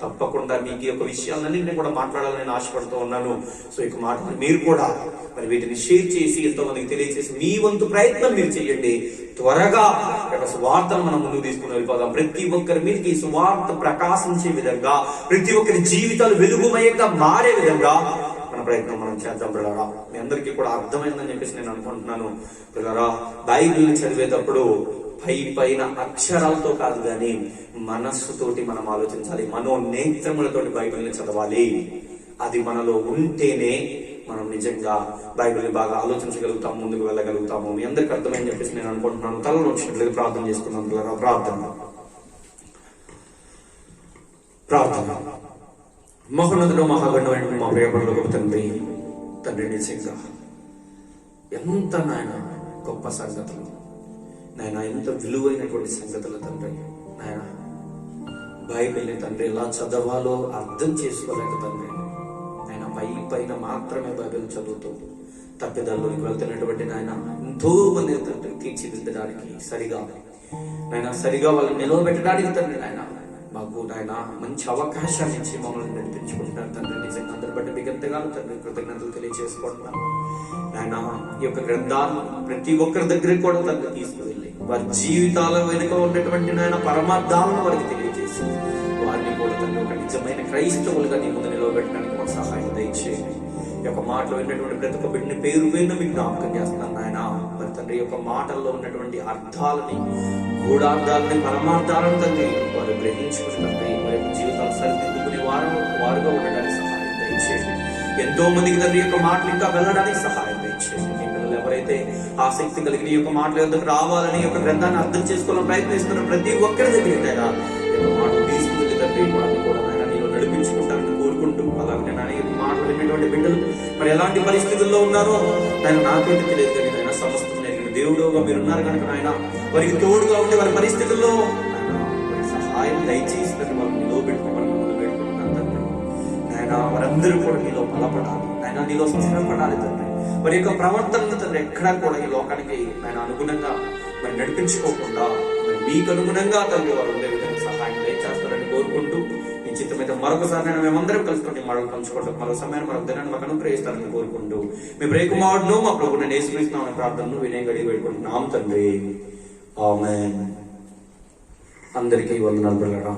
తప్పకుండా మీకు ఈ యొక్క విషయాలన్నింటినీ కూడా మాట్లాడాలని నేను ఆశపడుతూ ఉన్నాను. సో ఈ మాటలు మీరు కూడా మరి వీటిని షేర్ చేసి ఎంతో మందికి తెలియజేసి మీ వంతు ప్రయత్నం మీరు చేయండి. త్వరగా సువార్తను మనం ముందుకు తీసుకుని వెళ్ళిపోదాం. ప్రతి ఒక్కరి మీదకి సువార్త ప్రకాశించే విధంగా, ప్రతి ఒక్కరి జీవితాలు వెలుగుమయంగా మారే విధంగా మన ప్రయత్నం మనం చేద్దాం. పిల్లరా మీ అందరికీ కూడా అర్థమైందని చెప్పేసి నేను అనుకుంటున్నాను. పిల్లరా బైబిల్ చదివేటప్పుడు పైన అక్షరాలతో కాదు కానీ మనస్సుతోటి మనం ఆలోచించాలి. మనోనేత్రములతోటి బైబిల్ని చదవాలి. అది మనలో ఉంటేనే మనం నిజంగా బైబిల్ని బాగా ఆలోచించగలుగుతాం, ముందుకు వెళ్ళగలుగుతాము. మీ అందరికి అర్థమని చెప్పేసి నేను అనుకుంటున్నాను. తలలో వచ్చినట్లుగా ప్రార్థన చేసుకున్నాం. పిల్లరా ప్రార్థన. మహోన్నతుడు మహాగణమైన మా ప్రియపరులకు తండ్రి నిజంగా ఎంత నాయన గొప్ప సంగతులు నాయన, ఎంత విలువైనటువంటి సంగతులు తండ్రి. నాయన బైబిల్ని తండ్రి ఎలా చదవాలో అర్థం చేసుకోలేక తండ్రి ఆయన పైన మాత్రమే బైబిల్ చదువుతూ తప్పిదాల్లోకి వెళ్తున్నటువంటి నాయన ఎంతో మంది తండ్రి తీర్చిదిద్దడానికి సరిగా వాళ్ళని నిలవబెట్టడానికి తండ్రి నాయన మాకు నాయన మంచి అవకాశాన్ని ఇచ్చి మమ్మల్ని నడిపించుకుంటున్నారు తండ్రి. నిజంగా అందరి బట్టి మీకు ఎంతగానో తండ్రి కృతజ్ఞతలు తెలియజేసుకుంటున్నాను. నాయన ఈ యొక్క గ్రంథాన్ని ప్రతి ఒక్కరి దగ్గర కూడా తండ్రి తీసుకువెళ్ళి వారి జీవితాల వెనుక ఉన్నటువంటి నాయన పరమార్థాలను వారికి తెలియజేసి వారిని కూడా తండ్రి ఒక నిజమైన క్రైస్తవులుగా నీ ముందు నిలవబెట్టడానికి మాకు సహాయం దయచేయండి. ఈ యొక్క మాటలు విన్నటువంటి ప్రతి ఒక్క బిడ్డని పేరు మీకు జ్ఞాపకం చేస్తున్నాను నాయన. మరి తండ్రి యొక్క మాటల్లో ఉన్నటువంటి అర్థాలని, గూఢార్థాలని, పరమార్థాలను తండ్రి వారు గ్రహించుకుని తండ్రి వారి యొక్క జీవితాలు సరిదిద్దుకునే వారుగా ఉండడానికి సహాయం దయచేయండి. ఎంతో మందికి తండ్రి యొక్క మాటలు ఇంకా వెళ్ళడానికి సహాయం దయచేయండి. మీ పిల్లలు ఎవరైతే ఆసక్తి కలిగిన ఈ యొక్క మాటల ఎందుకు రావాలని ఈ యొక్క గ్రంథాన్ని అర్థం చేసుకోవాలని ప్రయత్నిస్తున్న ప్రతి ఒక్కరి దగ్గర ఈ యొక్క మాటలు తీసుకుని తండ్రి వారిని కూడా నాయన నేను నడిపించుకుంటానని కోరుకుంటూ, అలాగే నాయన ఈ మాటలు విన్నటువంటి బిడ్డలు మరి ఎలాంటి పరిస్థితుల్లో ఉన్నారో నాయన నాకైతే తెలియదు కానీ నాయన సమస్తం నేర్గిన దేవుడుగా మీరున్నారు కనుక నాయన వారికి తోడుగా ఉండి వారి పరిస్థితుల్లో సహాయం దయచేసి వాళ్ళు నిలవబెట్టుకోమని ముందు పెట్టుకుంటున్నాను తండ్రి. నాయన వారందరూ కూడా నీలో బలపడాలి నాయన, నీలో స్థిరపడాలి తండ్రి. వారి యొక్క ప్రవర్తన తండ్రి ఎక్కడా కూడా ఈ లోకానికి నాయన అనుగుణంగా మరి నడిపించుకోకుండా మరి మీకు అనుగుణంగా తండ్రి వారు ఉండే విధంగా సహాయం దయచేస్తారని కోరుకుంటూ, నీ చిత్తమైతే మరొకసారి నేను మేమందరం కలుసుకుంటే మరొక పంచుకోవడం మరొక సమయాన్ని మరొక దినాన్ని మాకు అనుగ్రహిస్తారని కోరుకుంటూ మీ ప్రియకుమారుడును మా ప్రభువుని యేసుక్రీస్తునామమున ప్రార్థనను వినయం గడిగి వేడుకుంటున్నాం తండ్రి. ఆమేన్. అందరికీ వందనాలు పిల్లరా.